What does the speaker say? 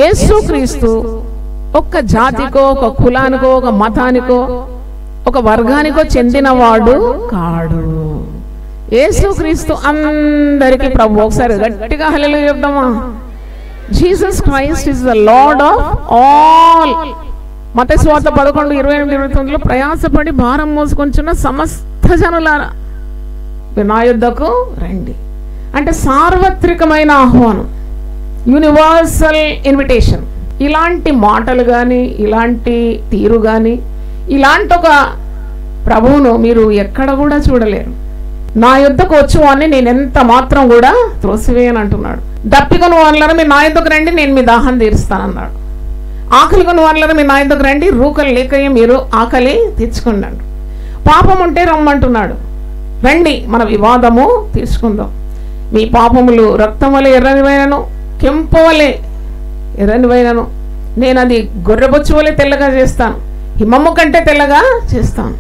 యేసుక్రీస్తు ఒక్క జాతికో, ఒక కులానికో, ఒక మతానికో, ఒక వర్గానికో చెందినవాడు కాడు. యేసుక్రీస్తు అందరికీ ప్రభు. ఒకసారి గట్టిగా హల్లెలూయా చెప్దామా? Jesus Christ is the Lord of all. మత్తయి సువార్త 11:28-29 ప్రయాసపడి భారం మోసుకొంచున్న సమస్త జనులారా నా యొద్దకు రండి. అంటే సార్వత్రికమైన ఆహ్వానం, యూనివర్సల్ ఇన్విటేషన్. ఇలాంటి మాటలు కానీ, ఇలాంటి తీరు కానీ, ఇలాంటి ఒక ప్రభువును మీరు ఎక్కడ కూడా చూడలేరు. నా యొద్దకు వచ్చువాన్ని నేను ఎంత మాత్రం కూడా త్రోసివేయను అంటున్నాడు. దప్పికొని వాళ్ళని మీరు నా యొద్దకు రండి, నేను మీ దాహం తీరుస్తానన్నాడు. ఆకలి కొని వాళ్ళని మీరు నా యొద్దకు రండి, రూకలు లేకయే మీరు ఆకలి తెచ్చుకున్నాడు. పాపం ఉంటే రమ్మంటున్నాడు, రండి మన వివాదము తీసుకుందాం. మీ పాపములు రక్తం వలె ఎర్రనివైనను, కెంపు వలె ఎర్రనివైనను, నేను అది గొర్రెబొచ్చు వలె తెల్లగా చేస్తాను, హిమము కంటే తెల్లగా చేస్తాను.